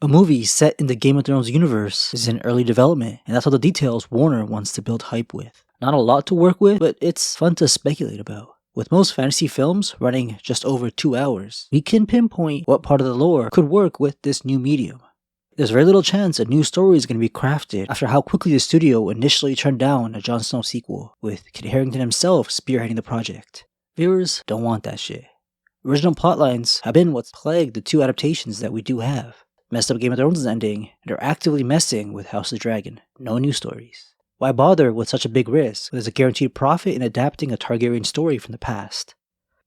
A movie set in the Game of Thrones universe is in early development, and that's all the details Warner wants to build hype with. Not a lot to work with, but it's fun to speculate about. With most fantasy films running just over 2 hours, we can pinpoint what part of the lore could work with this new medium. There's very little chance a new story is going to be crafted after how quickly the studio initially turned down a Jon Snow sequel, with Kit Harington himself spearheading the project. Viewers don't want that shit. Original plotlines have been what's plagued the 2 adaptations that we do have. Messed up Game of Thrones' ending, and are actively messing with House of the Dragon. No new stories. Why bother with such a big risk when there's a guaranteed profit in adapting a Targaryen story from the past?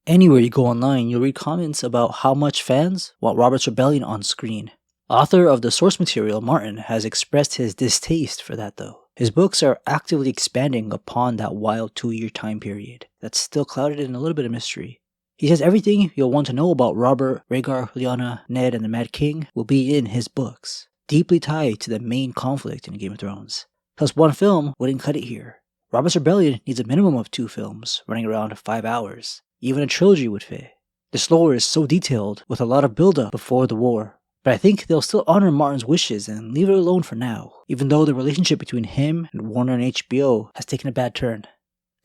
Anywhere you go online, you'll read comments about how much fans want Robert's rebellion on screen. Author of the source material, Martin, has expressed his distaste for that though. His books are actively expanding upon that wild 2-year time period that's still clouded in a little bit of mystery. He says everything you'll want to know about Robert, Rhaegar, Lyanna, Ned, and the Mad King will be in his books, deeply tied to the main conflict in Game of Thrones. Plus, one film wouldn't cut it here. Robert's Rebellion needs a minimum of 2 films, running around 5 hours. Even a trilogy would fit. This lore is so detailed, with a lot of build-up before the war. But I think they'll still honor Martin's wishes and leave it alone for now, even though the relationship between him and Warner and HBO has taken a bad turn.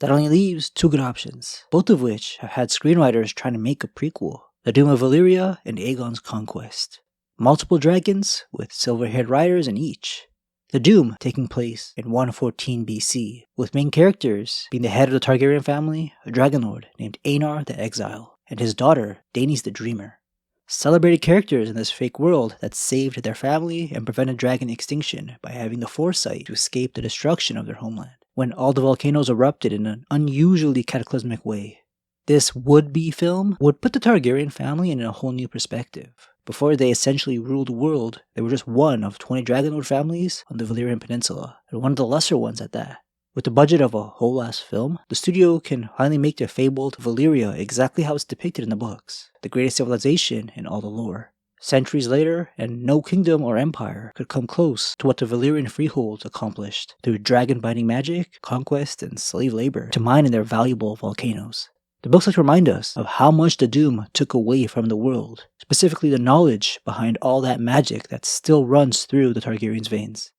That only leaves 2 good options, both of which have had screenwriters trying to make a prequel, the Doom of Valyria and Aegon's Conquest. Multiple dragons with silver-haired riders in each. The Doom taking place in 114 BC, with main characters being the head of the Targaryen family, a dragonlord named Aenar the Exile, and his daughter, Daenys the Dreamer. Celebrated characters in this fake world that saved their family and prevented dragon extinction by having the foresight to escape the destruction of their homeland, when all the volcanoes erupted in an unusually cataclysmic way. This would-be film would put the Targaryen family in a whole new perspective. Before they essentially ruled the world, they were just one of 20 dragonlord families on the Valyrian Peninsula, and one of the lesser ones at that. With the budget of a whole-ass film, the studio can finally make their fabled Valyria exactly how it's depicted in the books, the greatest civilization in all the lore. Centuries later, and no kingdom or empire could come close to what the Valyrian freeholds accomplished through dragon-binding magic, conquest, and slave labor to mine in their valuable volcanoes. The books like to remind us of how much the Doom took away from the world, specifically the knowledge behind all that magic that still runs through the Targaryens' veins.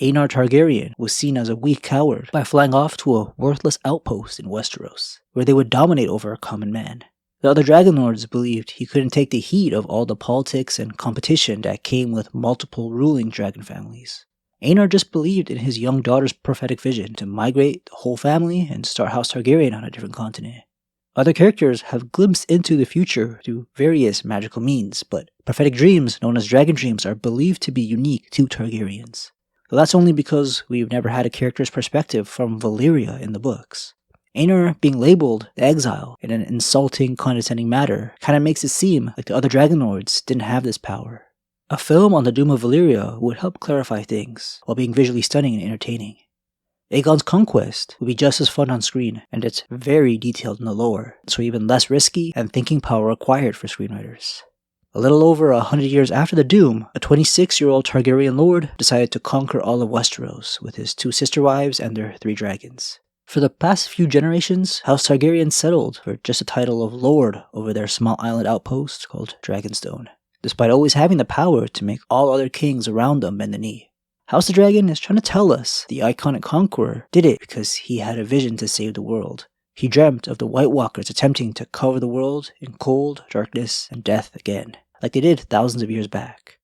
Aenar Targaryen was seen as a weak coward by flying off to a worthless outpost in Westeros, where they would dominate over a common man. The other dragonlords believed he couldn't take the heat of all the politics and competition that came with multiple ruling dragon families. Aenar just believed in his young daughter's prophetic vision to migrate the whole family and start House Targaryen on a different continent. Other characters have glimpsed into the future through various magical means, but prophetic dreams known as dragon dreams are believed to be unique to Targaryens. Though that's only because we've never had a character's perspective from Valyria in the books. Aenar being labeled the Exile in an insulting, condescending manner kinda makes it seem like the other dragonlords didn't have this power. A film on the Doom of Valyria would help clarify things, while being visually stunning and entertaining. Aegon's Conquest would be just as fun on screen, and it's very detailed in the lore, so even less risky and thinking power required for screenwriters. A little over 100 years after the Doom, a 26-year-old Targaryen lord decided to conquer all of Westeros with his 2 sister wives and their 3 dragons. For the past few generations, House Targaryen settled for just the title of Lord over their small island outpost called Dragonstone, despite always having the power to make all other kings around them bend the knee. House of the Dragon is trying to tell us the iconic conqueror did it because he had a vision to save the world. He dreamt of the White Walkers attempting to cover the world in cold, darkness, and death again, like they did thousands of years back.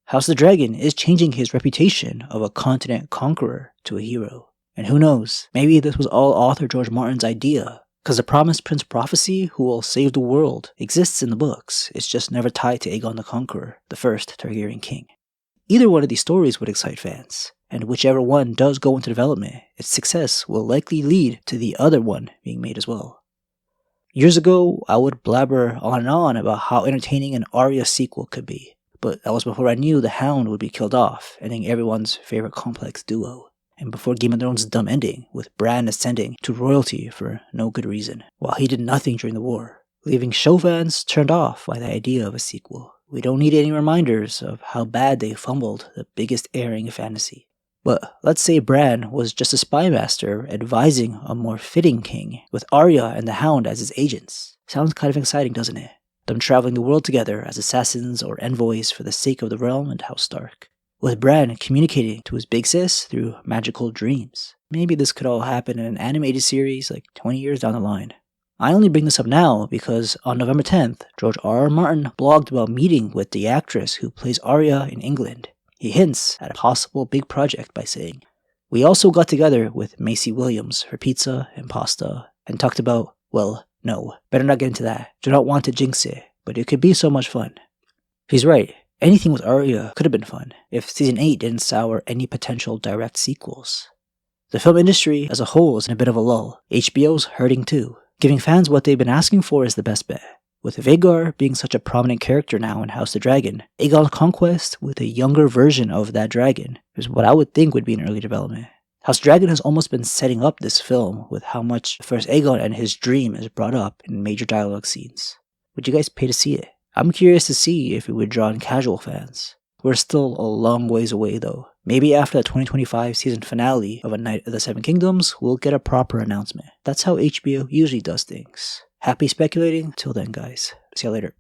House of the Dragon is changing his reputation of a continent conqueror to a hero. And who knows, maybe this was all author George Martin's idea, because the promised Prince Prophecy who will save the world exists in the books, it's just never tied to Aegon the Conqueror, the first Targaryen king. Either one of these stories would excite fans, and whichever one does go into development, its success will likely lead to the other one being made as well. Years ago, I would blabber on and on about how entertaining an Arya sequel could be, but that was before I knew the Hound would be killed off, ending everyone's favorite complex duo, and before Game of Thrones' dumb ending, with Bran ascending to royalty for no good reason, while he did nothing during the war, leaving show fans turned off by the idea of a sequel. We don't need any reminders of how bad they fumbled the biggest airing of fantasy. But let's say Bran was just a spy master advising a more fitting king, with Arya and the Hound as his agents. Sounds kind of exciting, doesn't it? them traveling the world together as assassins or envoys for the sake of the realm and House Stark, with Bran communicating to his big sis through magical dreams. Maybe this could all happen in an animated series like 20 years down the line. I only bring this up now because on November 10th, George R.R. Martin blogged about meeting with the actress who plays Arya in England. He hints at a possible big project by saying, "We also got together with Macy Williams for pizza and pasta and talked about, well, no, better not get into that. Do not want to jinx it, but it could be so much fun." He's right. Anything with Arya could have been fun if Season 8 didn't sour any potential direct sequels. The film industry as a whole is in a bit of a lull. HBO's hurting too. Giving fans what they've been asking for is the best bet. With Vhagar being such a prominent character now in House of the Dragon, Aegon's Conquest with a younger version of that dragon is what I would think would be in early development. House of the Dragon has almost been setting up this film with how much the first Aegon and his dream is brought up in major dialogue scenes. Would you guys pay to see it? I'm curious to see if it would draw in casual fans. We're still a long ways away though. Maybe after the 2025 season finale of A Knight of the Seven Kingdoms, we'll get a proper announcement. That's how HBO usually does things. Happy speculating. Till then, guys. See you later.